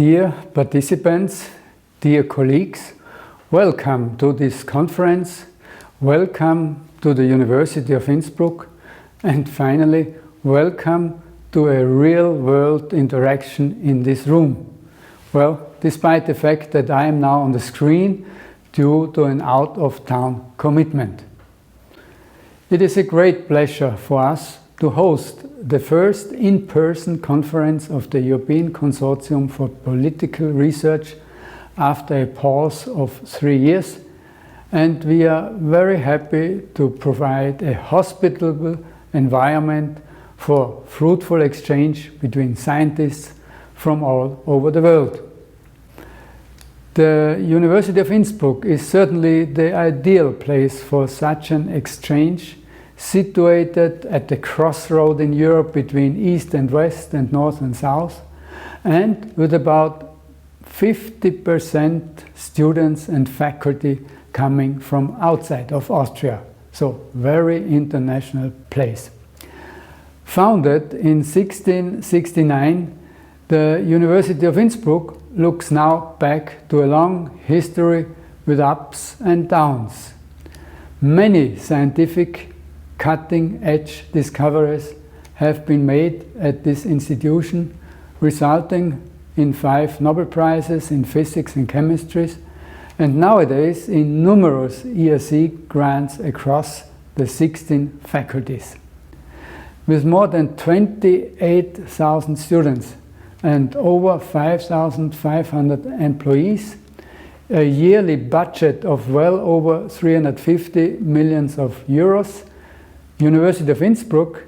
Dear participants, dear colleagues, welcome to this conference, welcome to the University of Innsbruck, and finally, welcome to a real-world interaction in this room. Well, despite the fact that I am now on the screen due to an out-of-town commitment. It is a great pleasure for us to host the first in-person conference of the European Consortium for Political Research after a pause of 3 years, and we are very happy to provide a hospitable environment for fruitful exchange between scientists from all over the world. The University of Innsbruck is certainly the ideal place for such an exchange, situated at the crossroad in Europe between East and West and North and South, and with about 50% students and faculty coming from outside of Austria. So, very international place. Founded in 1669, the University of Innsbruck looks now back to a long history with ups and downs. Many scientific cutting-edge discoveries have been made at this institution, resulting in 5 Nobel Prizes in physics and chemistry, and nowadays in numerous ERC grants across the 16 faculties. With more than 28,000 students and over 5,500 employees, a yearly budget of well over 350 million euros, University of Innsbruck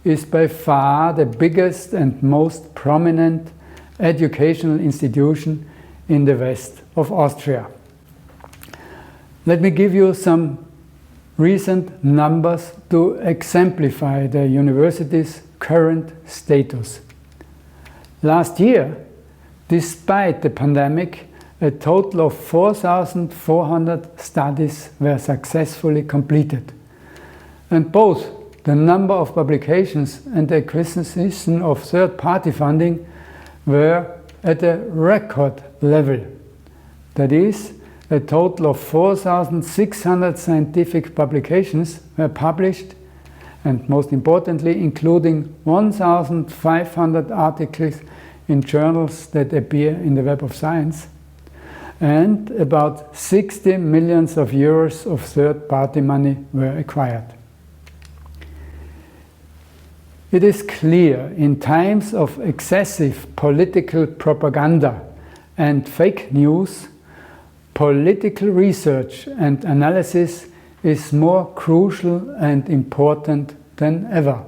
is by far the biggest and most prominent educational institution in the west of Austria. Let me give you some recent numbers to exemplify the university's current status. Last year, despite the pandemic, a total of 4,400 studies were successfully completed. And both the number of publications and the acquisition of third-party funding were at a record level. That is, a total of 4,600 scientific publications were published, and most importantly, including 1,500 articles in journals that appear in the Web of Science, and about 60 million euros of third-party money were acquired. It is clear in times of excessive political propaganda and fake news, political research and analysis is more crucial and important than ever.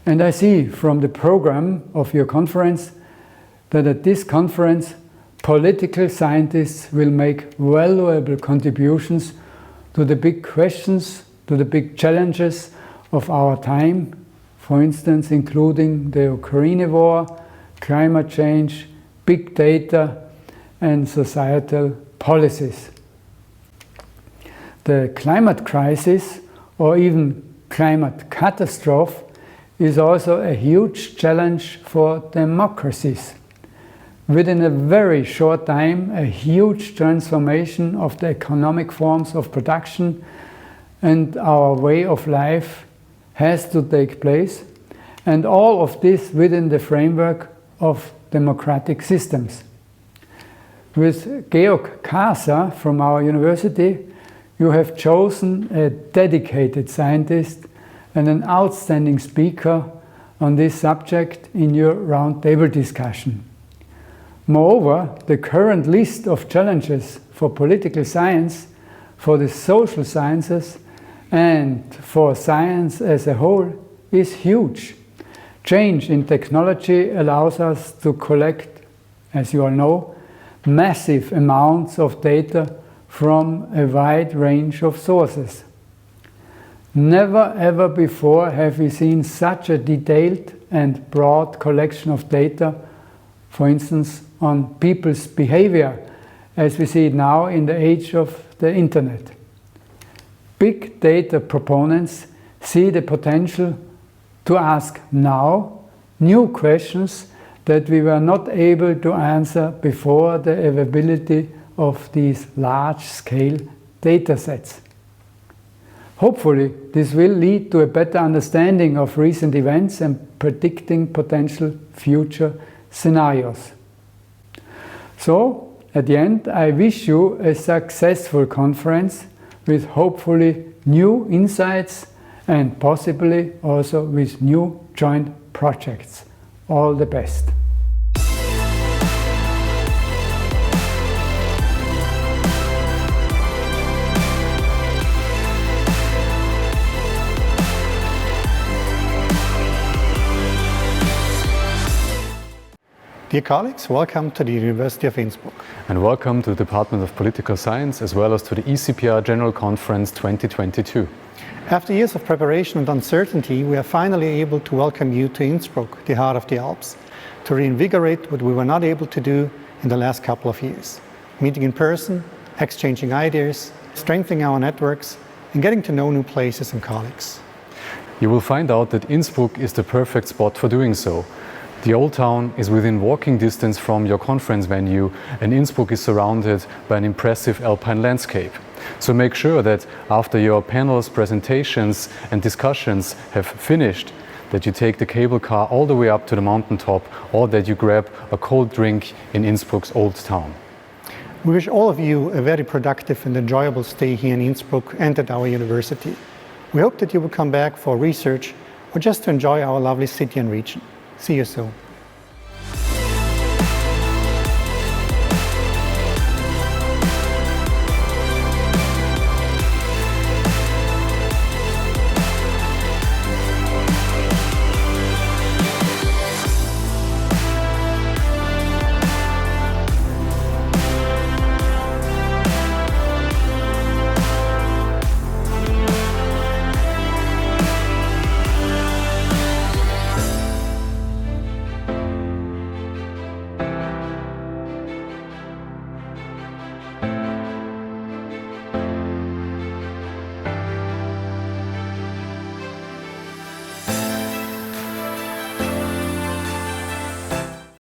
And I see from the program of your conference that at this conference, political scientists will make valuable contributions to the big questions, to the big challenges of our time, for instance, including the Ukraine war, climate change, big data, and societal policies. The climate crisis, or even climate catastrophe, is also a huge challenge for democracies. Within a very short time, a huge transformation of the economic forms of production and our way of life has to take place, and all of this within the framework of democratic systems. With Georg Kasa from our university, you have chosen a dedicated scientist and an outstanding speaker on this subject in your roundtable discussion. Moreover, the current list of challenges for political science, for the social sciences, and for science as a whole is huge. Change in technology allows us to collect, as you all know, massive amounts of data from a wide range of sources. Never ever before have we seen such a detailed and broad collection of data, for instance, on people's behavior, as we see it now in the age of the internet. Big data proponents see the potential to ask now new questions that we were not able to answer before the availability of these large-scale datasets. Hopefully, this will lead to a better understanding of recent events and predicting potential future scenarios. So, at the end, I wish you a successful conference with hopefully new insights and possibly also with new joint projects. All the best. Dear colleagues, welcome to the University of Innsbruck. And welcome to the Department of Political Science as well as to the ECPR General Conference 2022. After years of preparation and uncertainty, we are finally able to welcome you to Innsbruck, the heart of the Alps, to reinvigorate what we were not able to do in the last couple of years. Meeting in person, exchanging ideas, strengthening our networks, and getting to know new places and colleagues. You will find out that Innsbruck is the perfect spot for doing so. The Old Town is within walking distance from your conference venue, and Innsbruck is surrounded by an impressive alpine landscape. So make sure that after your panels, presentations and discussions have finished, that you take the cable car all the way up to the mountaintop, or that you grab a cold drink in Innsbruck's Old Town. We wish all of you a very productive and enjoyable stay here in Innsbruck and at our university. We hope that you will come back for research or just to enjoy our lovely city and region. See you soon.